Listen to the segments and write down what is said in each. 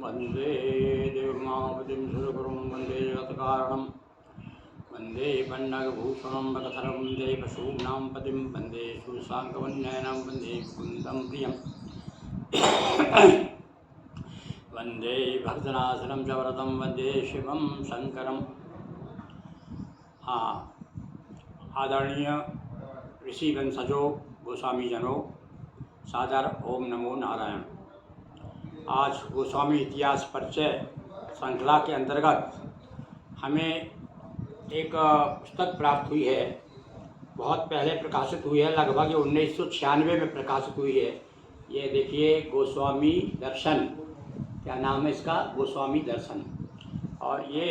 वंदे देवमावतिं सुरगुरुं वंदे जगत्कारणं वंदे पन्नगभूषणं भगधरं वंदे पशूनां पतिं वंदे सुशाङ्कवन्यनं वंदे मुकुन्दं प्रियं वंदे भक्तनाशनं च वरदं वंदे शिवं शंकरं। आदरणीय ऋषि वंशजों, गोस्वामी जनों, सादर ओम नमो नारायण। आज गोस्वामी इतिहास परिचय श्रृंखला के अंतर्गत हमें एक पुस्तक प्राप्त हुई है। बहुत पहले प्रकाशित हुई है, लगभग 1996 में प्रकाशित हुई है। ये देखिए, गोस्वामी दर्शन, क्या नाम है इसका? गोस्वामी दर्शन। और ये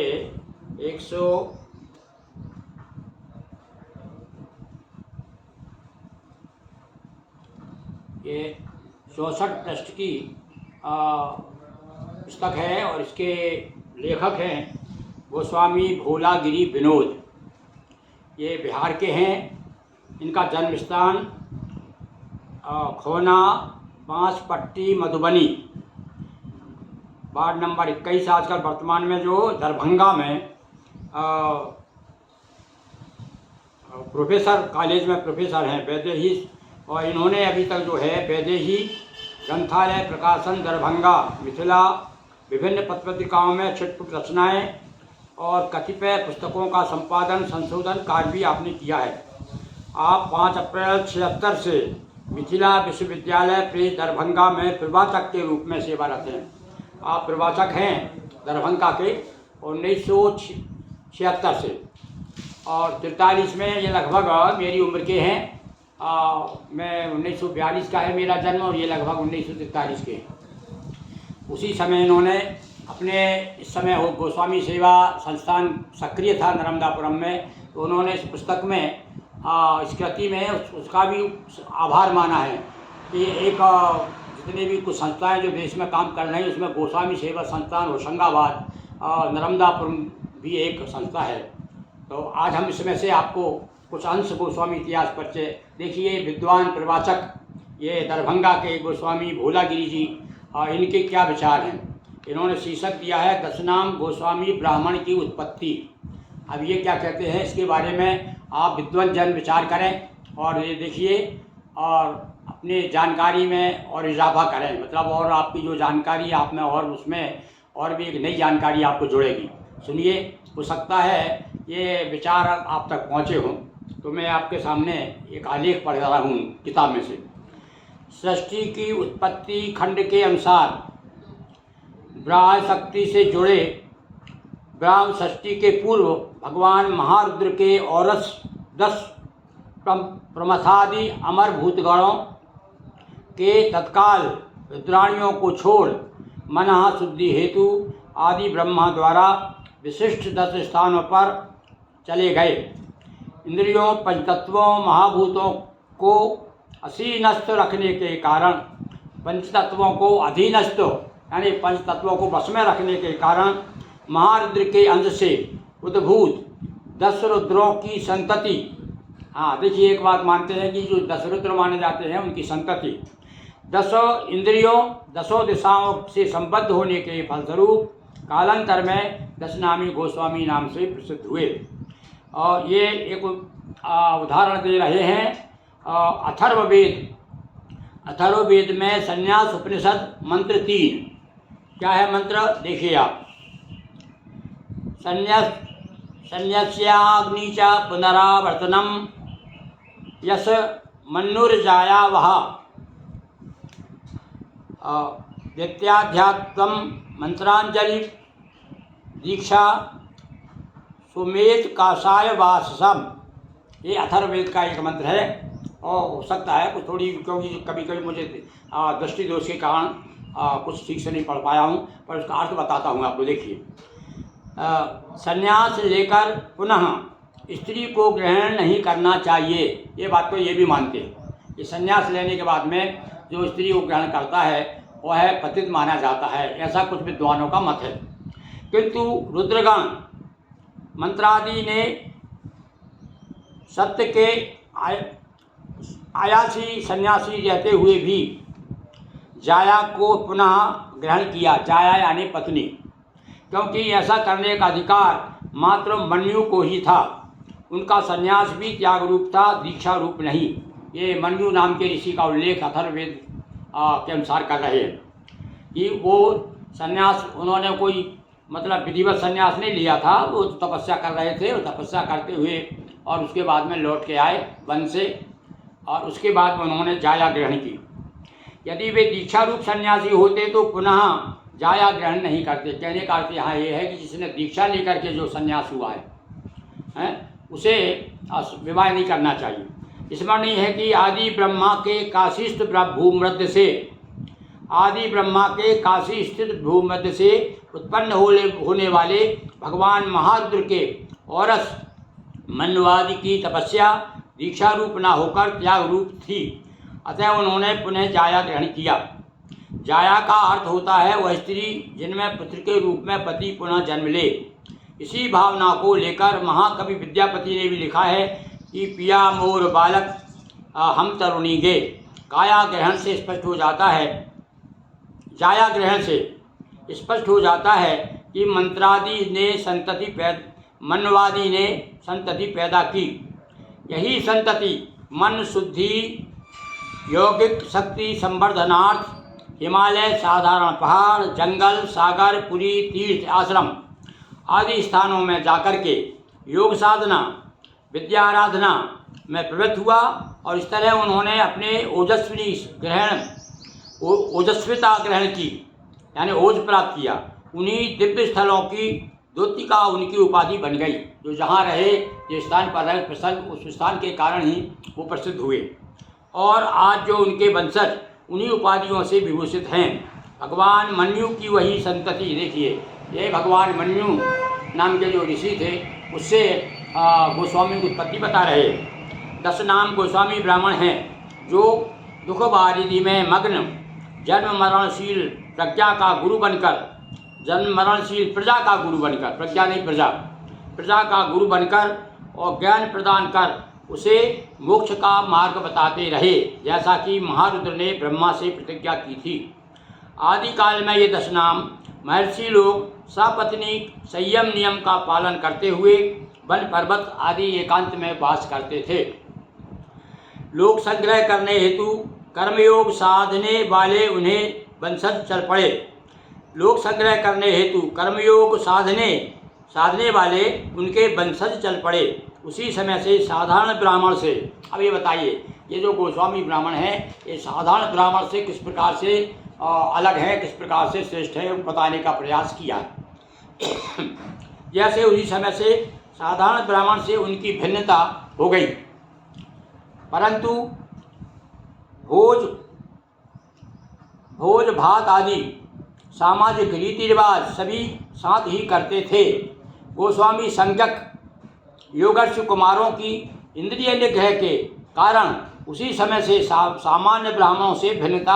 64 पृष्ठ की पुस्तक है और इसके लेखक हैं गोस्वामी भोलागिरी विनोद। ये बिहार के हैं। इनका जन्म स्थान खोना बांसपट्टी मधुबनी, वार्ड नंबर 21। आजकल वर्तमान में जो दरभंगा में प्रोफेसर, कॉलेज में प्रोफेसर हैं, वैदेही। और इन्होंने अभी तक जो है वैदेही ग्रंथालय प्रकाशन दरभंगा, मिथिला, विभिन्न पत्रिकाओं में छिटपुट रचनाएं और कतिपय पुस्तकों का संपादन संशोधन कार्य भी आपने किया है। आप 5 अप्रैल 76 से मिथिला विश्वविद्यालय प्रेस दरभंगा में प्रवाचक के रूप में सेवारत हैं। आप प्रवाचक हैं दरभंगा के 1976 से, और 43 में ये लगभग मेरी उम्र के हैं। मैं 1942 का है मेरा जन्म, और ये लगभग 1943 के। उसी समय इन्होंने अपने, इस समय वो गोस्वामी सेवा संस्थान सक्रिय था नर्मदापुरम में, तो उन्होंने इस पुस्तक में इस कृति में उसका भी आभार माना है कि एक जितने भी कुछ संस्थाएं जो देश में काम कर रही हैं, उसमें गोस्वामी सेवा संस्थान होशंगाबाद नर्मदापुरम भी एक संस्था है। तो आज हम इसमें से आपको कुछ अंश गोस्वामी इतिहास परिचय। देखिए, विद्वान प्रवाचक ये दरभंगा के गोस्वामी भोलागिरी जी, इनके क्या विचार हैं। इन्होंने शीर्षक दिया है दशनाम गोस्वामी ब्राह्मण की उत्पत्ति। अब ये क्या कहते हैं, इसके बारे में आप विद्वान जन विचार करें और ये देखिए, और अपने जानकारी में और इजाफा करें। मतलब और आपकी जो जानकारी आप में, और उसमें और भी एक नई जानकारी आपको जुड़ेगी। सुनिए, हो सकता है ये विचार आप तक पहुँचे हों। तो मैं आपके सामने एक आलेख पढ़ रहा हूँ किताब में से। सृष्टि की उत्पत्ति खंड के अनुसार ब्राह्म शक्ति से जुड़े ब्राह्म षष्ठी के पूर्व भगवान महारुद्र के औरस 10 प्रमथादि अमर भूतगणों के तत्काल रुद्राणियों को छोड़ मनः शुद्धि हेतु आदि ब्रह्मा द्वारा विशिष्ट 10 स्थानों पर चले गए। इंद्रियों, पंचतत्वों, महाभूतों को असीनस्थ रखने के कारण, पंचतत्वों को अधीनस्थ यानी पंचतत्वों को वश में रखने के कारण महारुद्र के अंश से उद्भूत 10 रुद्रों की संतति। देखिए, एक बात मानते हैं कि जो 10 रुद्र माने जाते हैं उनकी संतति 10 इंद्रियों, 10 दिशाओं से संबद्ध होने के फलस्वरूप कालांतर में 10 नामी गोस्वामी नाम से प्रसिद्ध हुए। और ये एक उदाहरण दे रहे हैं अथर्ववेद। अथर्ववेद में संन्यास उपनिषद मंत्र 3। क्या है मंत्र? देखिए आप। संन्यस्याग्नि च पुनरावर्तनम यस मन्नुर्जाया वह नित्याध्यात्म मंत्रांजलि दीक्षा सुमेध काषाय वाससम। ये अथर्ववेद का एक मंत्र है। और हो सकता है कुछ थोड़ी, क्योंकि कभी कभी मुझे दृष्टि दोष के कारण कुछ ठीक से नहीं पढ़ पाया हूँ, पर उसका अर्थ बताता हूँ आपको। देखिए, संन्यास लेकर पुनः स्त्री को ग्रहण नहीं करना चाहिए। ये बात तो ये भी मानते हैं कि संन्यास लेने के बाद में जो स्त्री को ग्रहण करता है वह पतित माना जाता है। ऐसा कुछ विद्वानों का मत है। किंतु रुद्रगण मंत्रादि ने सत्य के आयासी सन्यासी रहते हुए भी जाया को पुनः ग्रहण किया। जाया यानी पत्नी, क्योंकि ऐसा करने का अधिकार मात्र मन्यु को ही था। उनका संन्यास भी त्याग रूप था, दीक्षा रूप नहीं। ये मन्यु नाम के ऋषि का उल्लेख अथर्ववेद के अनुसार कर रहे हैं कि वो संन्यास उन्होंने कोई मतलब विधिवत संन्यास नहीं लिया था, वो तपस्या कर रहे थे और तपस्या करते हुए और उसके बाद में लौट के आए वन से, और उसके बाद में उन्होंने जाया ग्रहण की। यदि वे दीक्षा रूप सन्यासी होते तो पुनः जाया ग्रहण नहीं करते। कहने का अर्थ यहाँ ये है कि जिसने दीक्षा लेकर के जो सन्यास हुआ है उसे विवाह नहीं करना चाहिए। स्मरणीय है कि आदि ब्रह्मा के काशी स्थित भूमध्य से उत्पन्न होने वाले भगवान महारुद्र के औरस मन्वादि की तपस्या दीक्षा रूप न होकर त्याग रूप थी, अतः उन्होंने पुनः जाया ग्रहण किया। जाया का अर्थ होता है वह स्त्री जिनमें पुत्र के रूप में पति पुनः जन्म ले। इसी भावना को लेकर महाकवि विद्यापति ने भी लिखा है कि पिया मोर बालक हम तरुणी गे। काया ग्रहण से स्पष्ट हो जाता है, जाया ग्रहण से स्पष्ट हो जाता है कि मनवादी ने संतति पैदा की। यही संतति मन शुद्धि, यौगिक शक्ति संवर्धनार्थ हिमालय, साधारण पहाड़, जंगल, सागर, पुरी, तीर्थ आश्रम आदि स्थानों में जाकर के योग साधना, विद्या आराधना में प्रवृत्त हुआ और इस तरह उन्होंने अपने ओजस्विता ग्रहण की, यानी ओज प्राप्त किया। उन्हीं दिव्य स्थलों की द्योतिका उनकी उपाधि बन गई। जो जहाँ रहे, जिस स्थान पर रहे प्रसन्न, उस स्थान के कारण ही वो प्रसिद्ध हुए। और आज जो उनके वंशज उन्हीं उपाधियों से विभूषित हैं। भगवान मन्यु की वही संतति देखिए, ये भगवान मन्यु नाम के जो ऋषि थे उससे गोस्वामी की उत्पत्ति बता रहे। 10 नाम गोस्वामी ब्राह्मण हैं जो दुख बारिधि में मग्न जन्म मरणशील प्रज्ञा का गुरु बनकर, जन्म मरणशील प्रजा का गुरु बनकर, प्रज्ञा नहीं प्रजा का गुरु बनकर और ज्ञान प्रदान कर उसे मोक्ष का मार्ग बताते रहे, जैसा कि महारुद्र ने ब्रह्मा से प्रतिज्ञा की थी। आदिकाल में ये 10 नाम महर्षि लोग सपत्नी संयम नियम का पालन करते हुए वन पर्वत आदि एकांत में वास करते थे। लोक संग्रह करने हेतु कर्मयोग साधने वाले उन्हें वंशज चल पड़े। लोक संग्रह करने हेतु कर्मयोग साधने वाले उनके वंशज चल पड़े। उसी समय से साधारण ब्राह्मण से, अब ये बताइए ये जो गोस्वामी ब्राह्मण हैं ये साधारण ब्राह्मण से किस प्रकार से अलग है, किस प्रकार से श्रेष्ठ है, बताने का प्रयास किया। जैसे उसी समय से साधारण ब्राह्मण से उनकी भिन्नता हो गई, परंतु भोज भात आदि सामाजिक रीति रिवाज सभी साथ ही करते थे। गोस्वामी संज्ञक योगर्षि कुमारों की इंद्रिय निग्रह के कारण उसी समय से सामान्य ब्राह्मणों से भिन्नता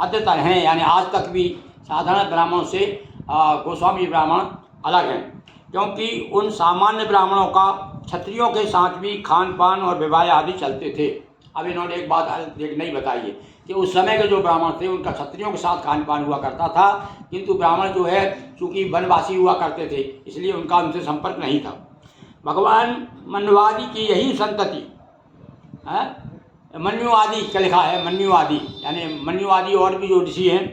अद्यतन है, यानी आज तक भी साधारण ब्राह्मणों से गोस्वामी ब्राह्मण अलग हैं, क्योंकि उन सामान्य ब्राह्मणों का क्षत्रियों के साथ भी खान पान और विवाह आदि चलते थे। अब इन्होंने एक बात नहीं बताई है कि उस समय के जो ब्राह्मण थे उनका क्षत्रियों के साथ खान पान हुआ करता था, किंतु ब्राह्मण जो है चूँकि वनवासी हुआ करते थे इसलिए उनका उनसे संपर्क नहीं था। भगवान मन्वादि की यही संतति है, मन्युआदि का लिखा है, मन्युआदि यानी मन्युआदि और भी जो ऋषि हैं।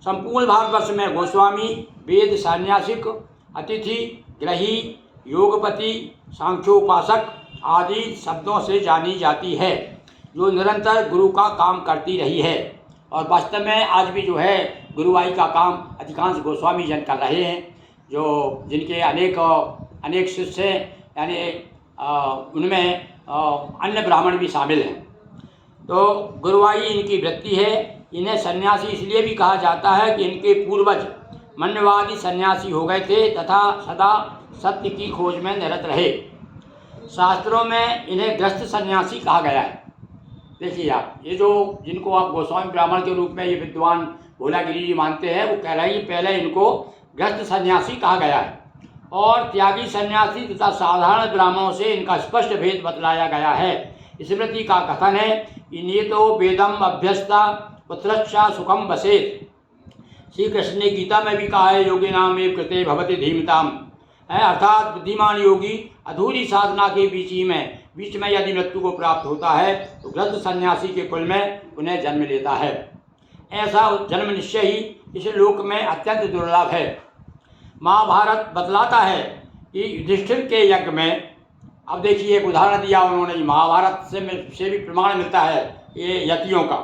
संपूर्ण भारतवर्ष में गोस्वामी वेद सन्यासिक, अतिथि, ग्रही, योगपति, सांख्योपासक आदि शब्दों से जानी जाती है, जो निरंतर गुरु का काम करती रही है। और वास्तव में आज भी जो है गुरुवाई का काम अधिकांश गोस्वामी जन कर रहे हैं, जो जिनके अनेक शिष्य हैं, यानी उनमें अन्य ब्राह्मण भी शामिल हैं। तो गुरुवाई इनकी वृत्ति है। इन्हें सन्यासी इसलिए भी कहा जाता है कि इनके पूर्वज मन्यवादी सन्यासी हो गए थे तथा सदा सत्य की खोज में निरत रहे। शास्त्रों में इन्हें ग्रस्त सन्यासी कहा गया है। देखिए आप, ये जो जिनको आप गोस्वामी ब्राह्मण के रूप में ये विद्वान भोलागिरी जी मानते हैं, वो कह रहे हैं कि पहले इनको ग्रस्त सन्यासी कहा गया है और त्यागी सन्यासी तथा साधारण ब्राह्मणों से इनका स्पष्ट भेद बतलाया गया है। स्मृति का कथन है कि ये तो वेदम अभ्यस्ता पुत्रश्चा सुखम वसेत। श्री कृष्ण ने गीता में भी कहा है, योगी नाम एव कृते भवति धीमताम, है अर्थात बुद्धिमान योगी अधूरी साधना के बीच में यदि मृत्यु को प्राप्त होता है तो गृहस्थ सन्यासी के कुल में उन्हें जन्म लेता है। ऐसा जन्म निश्चय ही इस लोक में अत्यंत दुर्लभ है। महाभारत बतलाता है कि युधिष्ठिर के यज्ञ में, अब देखिए एक उदाहरण दिया उन्होंने, महाभारत से भी प्रमाण मिलता है ये यतियों का।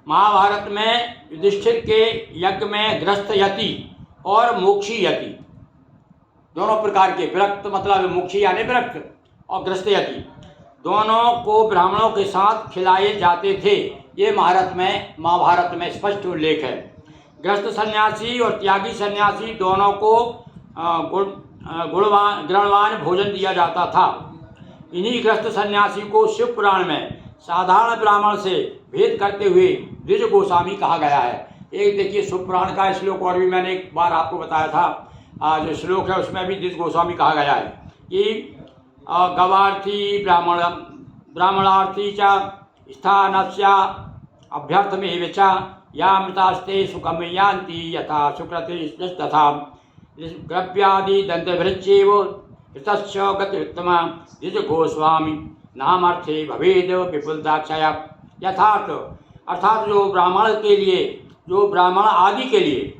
महाभारत में युधिष्ठिर के यज्ञ में गृहस्थ यति और मोक्षी यति दोनों प्रकार के, विरक्त मतलब मोक्षी यानी विरक्त और गृहस्थ यति दोनों को ब्राह्मणों के साथ खिलाए जाते थे। ये महाभारत में स्पष्ट उल्लेख है। गृहस्थ सन्यासी और त्यागी सन्यासी दोनों को गुणवान भोजन दिया जाता था। इन्हीं गृहस्थ सन्यासी को शिव पुराण में साधारण ब्राह्मण से भेद करते हुए द्विज गोस्वामी कहा गया है। एक देखिए शिव पुराण का श्लोक, और भी मैंने एक बार आपको बताया था, जो श्लोक है उसमें भी द्विज गोस्वामी कहा गया है कि गवार्थी ब्राह्मणार्थी च स्थानस्य अभ्यर्थमेव च यामृतास्ते सुखम यान्ति यथा सुकृति तथा द्रव्यादि दंतभृच्चेव ऋतश्च गतिरुत्तमा द्विज गोस्वामी नामर्थे भवेद विपुलताक्षय। यथार्थ अर्थात जो ब्राह्मण आदि के लिए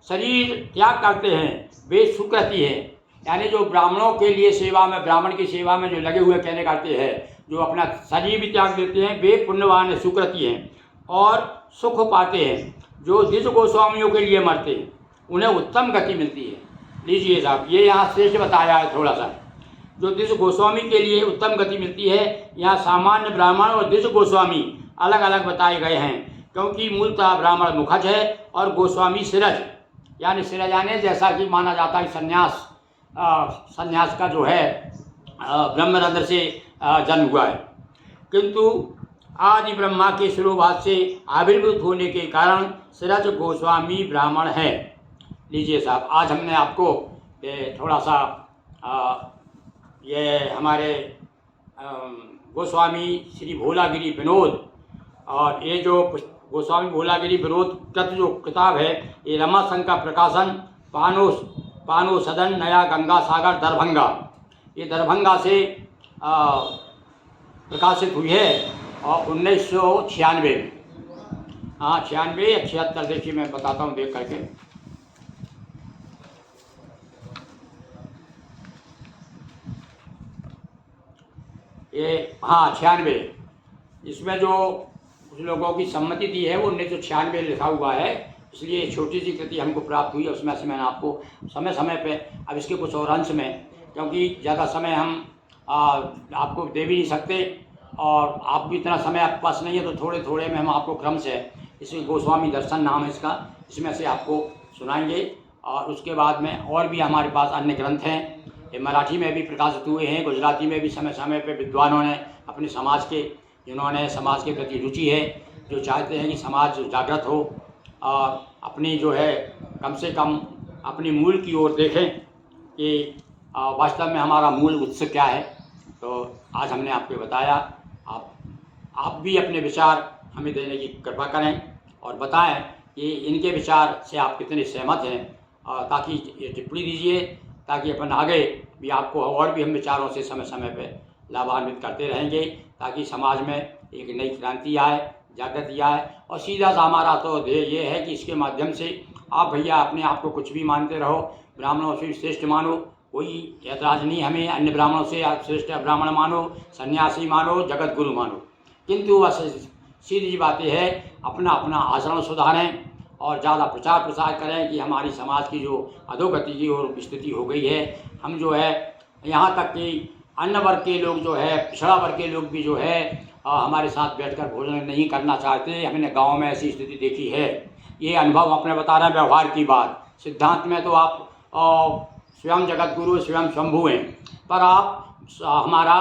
शरीर त्याग करते हैं वे सुकृति हैं, यानी जो ब्राह्मणों के लिए सेवा में, ब्राह्मण की सेवा में जो लगे हुए कहने करते हैं, जो अपना शरीर भी त्याग देते हैं वे पुण्यवान सुकृति हैं और सुख पाते हैं। जो द्विज गोस्वामियों के लिए मरते हैं उन्हें उत्तम गति मिलती है। लीजिए साहब, ये यहाँ श्रेष्ठ बताया है थोड़ा सा। जो द्विज गोस्वामी के लिए उत्तम गति मिलती है, यहाँ सामान्य ब्राह्मण और द्विज गोस्वामी अलग अलग बताए गए हैं, क्योंकि मूलतः ब्राह्मण मुखज है और गोस्वामी सिरज, यानी सिरज यानी जैसा कि माना जाता है सन्यास का जो है ब्रह्मरंध्र से जन्म हुआ है, किंतु आदि ब्रह्मा के शिरोभाग से आविर्भूत होने के कारण सिरज गोस्वामी ब्राह्मण है। लीजिए साहब, आज हमने आपको थोड़ा सा ये हमारे गोस्वामी श्री भोलागिरी विनोद, और ये जो गोस्वामी भोलागिरी विनोद कृत जो किताब है, ये रमाशंकर का प्रकाशन पानो सदन नया गंगा सागर दरभंगा, ये दरभंगा से प्रकाशित हुई है और 1996 में, हाँ 96 या 76, देखिए मैं बताता हूँ देख करके। ये हाँ 96, इसमें जो कुछ लोगों की सम्मति दी है वो 1996 लिखा हुआ है, इसलिए छोटी सी कृति हमको प्राप्त हुई है। उसमें से मैंने आपको समय समय पे, अब इसके कुछ और अंश में, क्योंकि ज़्यादा समय हम आपको दे भी नहीं सकते और आप भी इतना समय आपके पास नहीं है, तो थोड़े थोड़े में हम आपको क्रम से, इसमें गोस्वामी दर्शन नाम है इसका, इसमें से आपको सुनाएंगे। और उसके बाद में और भी हमारे पास अन्य ग्रंथ हैं, ये मराठी में भी प्रकाशित हुए हैं, गुजराती में भी समय समय पर विद्वानों ने अपने समाज के, जिन्होंने समाज के प्रति रुचि है, जो चाहते हैं कि समाज जागृत हो और अपनी जो है कम से कम अपनी मूल की ओर देखें कि वास्तव में हमारा मूल उत्सव क्या है। तो आज हमने आपको बताया, आप भी अपने विचार हमें देने की कृपा करें और बताएं कि इनके विचार से आप कितने सहमत हैं, ताकि ये टिप्पणी दीजिए, ताकि अपन आगे भी आपको और भी हम विचारों से समय समय पर लाभान्वित करते रहेंगे, ताकि समाज में एक नई क्रांति आए, जागृति आए। और सीधा सा हमारा तो ध्येय ये है कि इसके माध्यम से आप भैया अपने आप को कुछ भी मानते रहो, ब्राह्मणों से श्रेष्ठ मानो, कोई ऐतराज़ नहीं हमें, अन्य ब्राह्मणों से आप श्रेष्ठ ब्राह्मण मानो, सन्यासी मानो, जगत गुरु मानो, किंतु बस सीधी बात यह है अपना अपना आचरण सुधारें और ज़्यादा प्रचार प्रसार करें कि हमारी समाज की जो अधोगति की और स्थिति हो गई है, हम जो है यहाँ तक कि अन्य वर्ग के लोग जो है, पिछड़ा वर्ग के लोग भी जो है हमारे साथ बैठकर भोजन नहीं करना चाहते। हमने गांव में ऐसी स्थिति देखी है, ये अनुभव अपने बता रहे हैं, व्यवहार की बात। सिद्धांत में तो आप स्वयं जगत गुरु, स्वयं शंभु हैं, पर आप हमारा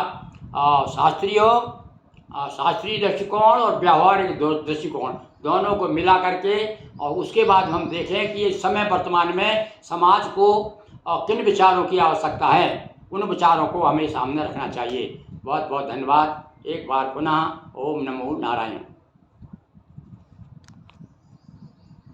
शास्त्रीय दृष्टिकोण और व्यवहारिक दृष्टिकोण दोनों को मिला करके, और उसके बाद हम देखें कि इस समय वर्तमान में समाज को किन विचारों की आवश्यकता है, उन विचारों को हमें सामने रखना चाहिए। बहुत बहुत धन्यवाद। एक बार पुनः ओम नमो नारायण।